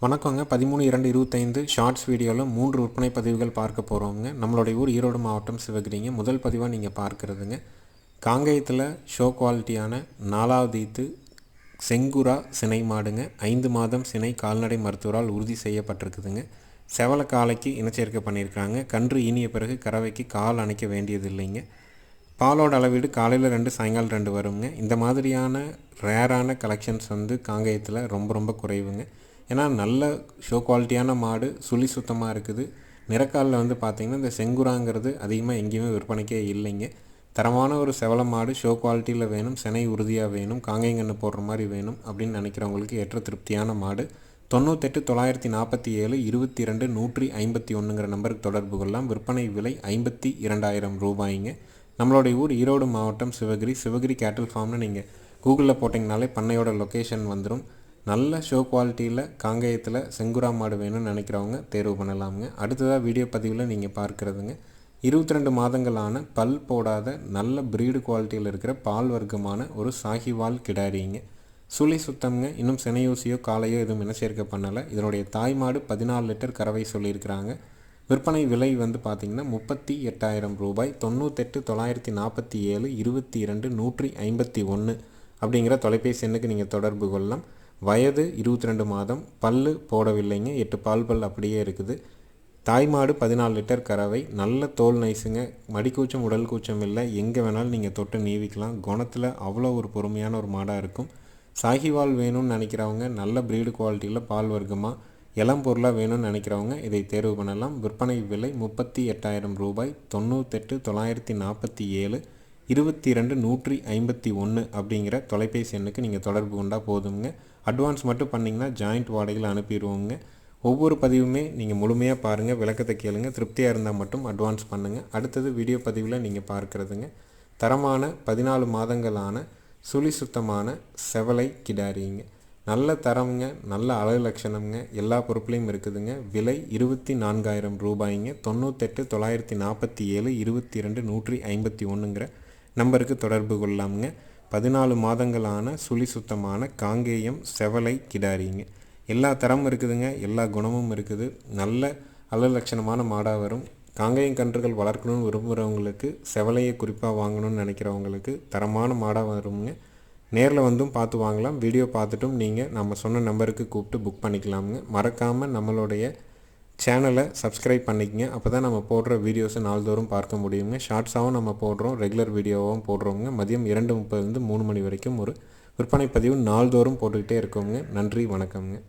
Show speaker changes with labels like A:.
A: வணக்கங்க 13/2/25 ஷார்ட்ஸ் வீடியோவில் 3 விற்பனை பதிவுகள் பார்க்க போகிறோங்க. நம்மளுடைய ஊர் ஈரோடு மாவட்டம் சிவகிரிங்க. முதல் பதிவாக நீங்கள் பார்க்குறதுங்க காங்கேயத்தில் ஷோ குவாலிட்டியான 4வது ஈத்து செங்குரா சினை மாடுங்க. 5 மாதம் சினை கால்நடை மருத்துவரால் உறுதி செய்யப்பட்டிருக்குதுங்க. செவல காலைக்கு இனச்சேர்க்கை பண்ணியிருக்காங்க. கன்று ஈனிய பிறகு கறவைக்கு கால் அணைக்க வேண்டியது இல்லைங்க. பாலோட அளவீடு காலையில் 2 சாயங்காலம் 2 வருங்க. இந்த மாதிரியான ரேரான கலெக்ஷன்ஸ் காங்கேயத்தில் ரொம்ப குறைவுங்க. ஏன்னா நல்ல ஷோ குவாலிட்டியான மாடு சுழி சுத்தமாக இருக்குது. நிறக்காலில் பார்த்திங்கன்னா இந்த செங்குராங்கிறது அதிகமாக எங்கேயுமே விற்பனைக்கே இல்லைங்க. தரமான ஒரு செவல மாடு ஷோ குவாலிட்டியில் வேணும், சினை உறுதியாக வேணும், காங்கேயங்கன்று போடுற மாதிரி வேணும் அப்படின்னு நினைக்கிறவங்களுக்கு ஏற்ற திருப்தியான மாடு 98 947 22 151ங்கிற நம்பருக்கு தொடர்பு கொள்ளலாம். விற்பனை விலை 52,000 ரூபாய்ங்க. நம்மளுடைய ஊர் ஈரோடு மாவட்டம் சிவகிரி கேட்டில் ஃபார்ம்னு நீங்கள் கூகுளில் போட்டிங்கனாலே பண்ணையோட லொக்கேஷன் வந்துடும். நல்ல ஷோ குவாலிட்டியில் காங்கேயத்தில் செங்குரா மாடு வேணும்னு நினைக்கிறவங்க தேர்வு பண்ணலாமுங்க. அடுத்ததாக வீடியோ பதிவில் நீங்கள் பார்க்குறதுங்க 22 மாதங்களான பல் போடாத நல்ல ப்ரீடு குவாலிட்டியில் இருக்கிற பால் வர்க்கமான ஒரு சாகிவால் கிடாரிங்க. சுழி சுத்தம்ங்க. இன்னும் சினையூசியோ காலையோ எதுவும் இனச்சேர்க்கை பண்ணலை. இதனுடைய தாய் மாடு 14 லிட்டர் கறவை சொல்லியிருக்கிறாங்க. விற்பனை விலை பார்த்திங்கன்னா 38,000 ரூபாய். 98 947 22 151 அப்படிங்கிற தொலைபேசி எண்ணுக்கு நீங்கள் தொடர்பு கொள்ளலாம். வயது 22 மாதம். பல்லு போடவில்லைங்க. 8 பால் அப்படியே இருக்குது. தாய்மாடு 14 லிட்டர் கறவை. நல்ல தோல் நைஸுங்க. மடிக்கூச்சம் உடல் கூச்சம் இல்லை. எங்கே வேணாலும் நீங்கள் தொட்டு நீவிக்கலாம். குணத்தில் அவ்வளோ ஒரு பொறுமையான ஒரு மாடாக இருக்கும். சாகிவால் வேணும்னு நினைக்கிறவங்க, நல்ல ப்ரீடு குவாலிட்டியில் பால் வர்க்கமாக இளம் பொருளாக வேணும்னு நினைக்கிறவங்க இதை தேர்வு பண்ணலாம். விற்பனை விலை 38,000 ரூபாய். 98 947 22 151 அப்படிங்கிற தொலைபேசி எண்ணுக்கு நீங்கள் தொடர்பு கொண்டால் போதுங்க. அட்வான்ஸ் மட்டும் பண்ணிங்கன்னா ஜாயிண்ட் வாடகையில் அனுப்பிடுவோங்க. ஒவ்வொரு பதிவுமே நீங்கள் முழுமையாக பாருங்கள், விளக்கத்தை கேளுங்க. திருப்தியாக இருந்தால் மட்டும் அட்வான்ஸ் பண்ணுங்கள். அடுத்தது வீடியோ பதிவில் நீங்கள் பார்க்குறதுங்க தரமான 14 மாதங்களான சுழி சுத்தமான செவலை கிடாரிங்க. நல்ல தரம்ங்க, நல்ல அழகு லட்சணம்ங்க, எல்லா பொருட்களையும் இருக்குதுங்க. விலை 24,000 ரூபாய்ங்க. 98 947 22 151ங்கிற நம்பருக்கு தொடர்பு கொள்ளலாமுங்க. 14 மாதங்களான சுழி சுத்தமான காங்கேயம் செவலை கிடாரிங்க. எல்லா தரமும் இருக்குதுங்க, எல்லா குணமும் இருக்குது. நல்ல அழகு லட்சணமான மாடாக வரும். காங்கேயம் கன்றுகள் வளர்க்கணும்னு விரும்புகிறவங்களுக்கு, செவலையை குறிப்பாக வாங்கணும்னு நினைக்கிறவங்களுக்கு தரமான மாடாக வருங்க. நேரில் வந்தும் பார்த்து வாங்கலாம். வீடியோ பார்த்துட்டும் நீங்கள் நம்ம சொன்ன நம்பருக்கு கூப்பிட்டு புக் பண்ணிக்கலாமுங்க. மறக்காமல் நம்மளுடைய சேனலை சப்ஸ்கிரைப் பண்ணிக்கங்க. அப்போ தான் நம்ம போடுற வீடியோஸை நாள்தோறும் பார்க்க முடியுங்க. ஷார்ட்ஸாகவும் நம்ம போடுறோம், ரெகுலர் வீடியோவாகவும் போடுறோங்க. மதியம் 2:30 3 மணி வரைக்கும் ஒரு விற்பனை பதிவு நாள்தோறும் போட்டுக்கிட்டே இருக்கோங்க. நன்றி, வணக்கம்ங்க.